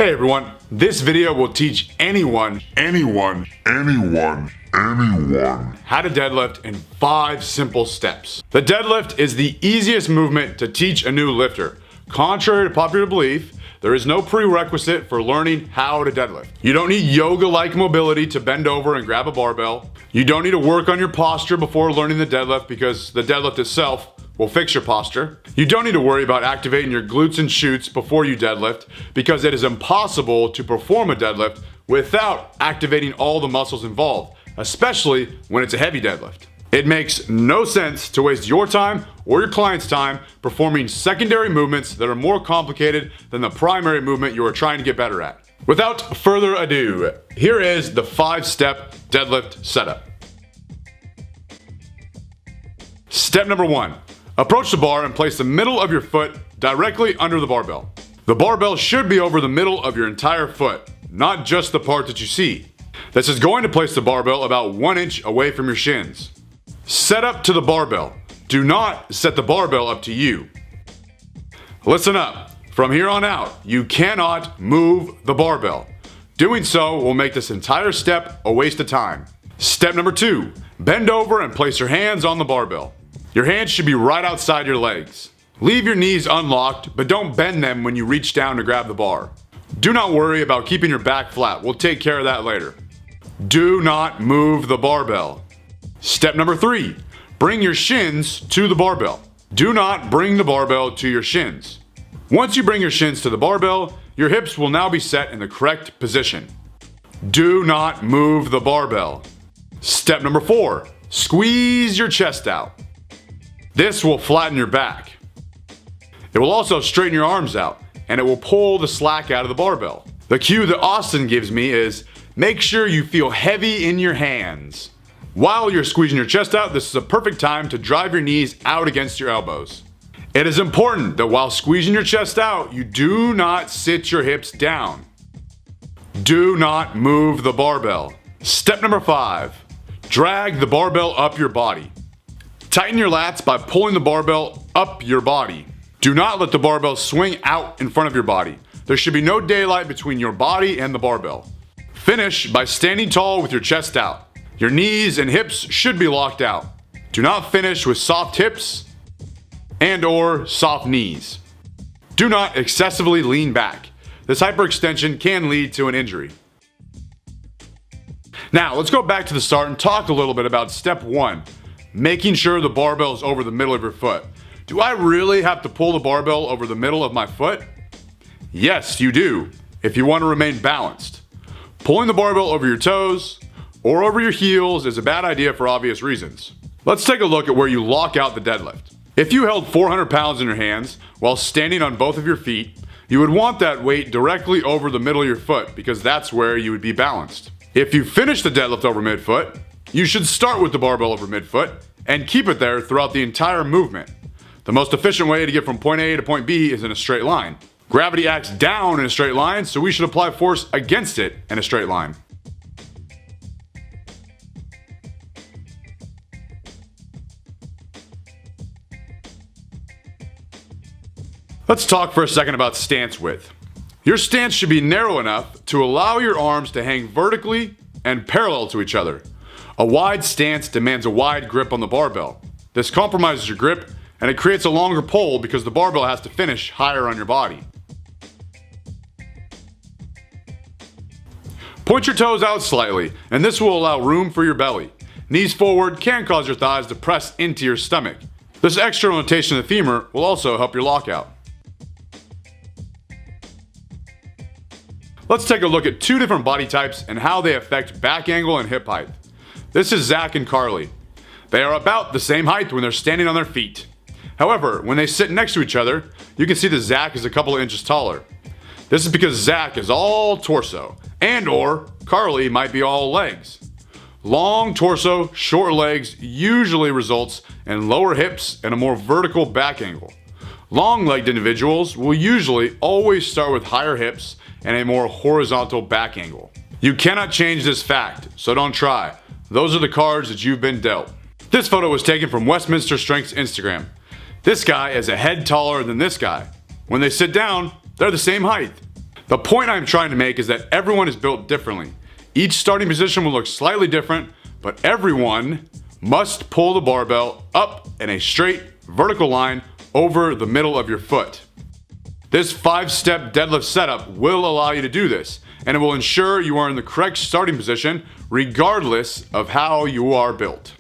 Hey everyone, this video will teach anyone how to deadlift in 5 simple steps. The deadlift is the easiest movement to teach a new lifter. Contrary to popular belief, there is no prerequisite for learning how to deadlift. You don't need yoga-like mobility to bend over and grab a barbell. You don't need to work on your posture before learning the deadlift because the deadlift itself will fix your posture. You don't need to worry about activating your glutes and shoots before you deadlift because it is impossible to perform a deadlift without activating all the muscles involved, especially when it's a heavy deadlift. It makes no sense to waste your time or your client's time performing secondary movements that are more complicated than the primary movement you are trying to get better at. Without further ado, here is the 5-step deadlift setup. Step number 1. Approach the bar and place the middle of your foot directly under the barbell. The barbell should be over the middle of your entire foot, not just the part that you see. This is going to place the barbell about 1 inch away from your shins. Set up to the barbell. Do not set the barbell up to you. Listen up. From here on out, you cannot move the barbell. Doing so will make this entire step a waste of time. Step number 2. Bend over and place your hands on the barbell. Your hands should be right outside your legs. Leave your knees unlocked, but don't bend them when you reach down to grab the bar. Do not worry about keeping your back flat. We'll take care of that later. Do not move the barbell. Step number 3. Bring your shins to the barbell. Do not bring the barbell to your shins. Once you bring your shins to the barbell, your hips will now be set in the correct position. Do not move the barbell. Step number 4. Squeeze your chest out. This will flatten your back. It will also straighten your arms out, and it will pull the slack out of the barbell. The cue that Austin gives me is, make sure you feel heavy in your hands. While you're squeezing your chest out, this is a perfect time to drive your knees out against your elbows. It is important that while squeezing your chest out, you do not sit your hips down. Do not move the barbell. Step number 5. Drag the barbell up your body. Tighten your lats by pulling the barbell up your body. Do not let the barbell swing out in front of your body. There should be no daylight between your body and the barbell. Finish by standing tall with your chest out. Your knees and hips should be locked out. Do not finish with soft hips and/or soft knees. Do not excessively lean back. This hyperextension can lead to an injury. Now, let's go back to the start and talk a little bit about step 1. Making sure the barbell is over the middle of your foot. Do I really have to pull the barbell over the middle of my foot? Yes, you do, if you want to remain balanced. Pulling the barbell over your toes or over your heels is a bad idea for obvious reasons. Let's take a look at where you lock out the deadlift. If you held 400 pounds in your hands while standing on both of your feet, you would want that weight directly over the middle of your foot because that's where you would be balanced. If you finish the deadlift over midfoot, you should start with the barbell over midfoot and keep it there throughout the entire movement. The most efficient way to get from point A to point B is in a straight line. Gravity acts down in a straight line, so we should apply force against it in a straight line. Let's talk for a second about stance width. Your stance should be narrow enough to allow your arms to hang vertically and parallel to each other. A wide stance demands a wide grip on the barbell. This compromises your grip and it creates a longer pull because the barbell has to finish higher on your body. Point your toes out slightly, and this will allow room for your belly. Knees forward can cause your thighs to press into your stomach. This extra rotation of the femur will also help your lockout. Let's take a look at 2 different body types and how they affect back angle and hip height. This is Zach and Carly. They are about the same height when they're standing on their feet. However, when they sit next to each other, you can see that Zach is a couple of inches taller. This is because Zach is all torso, and/or Carly might be all legs. Long torso, short legs usually results in lower hips and a more vertical back angle. Long-legged individuals will usually always start with higher hips and a more horizontal back angle. You cannot change this fact, so don't try. Those are the cards that you've been dealt. This photo was taken from Westminster Strength's Instagram. This guy is a head taller than this guy. When they sit down, they're the same height. The point I'm trying to make is that everyone is built differently. Each starting position will look slightly different, but everyone must pull the barbell up in a straight, vertical line over the middle of your foot. This 5-step deadlift setup will allow you to do this, and it will ensure you are in the correct starting position regardless of how you are built.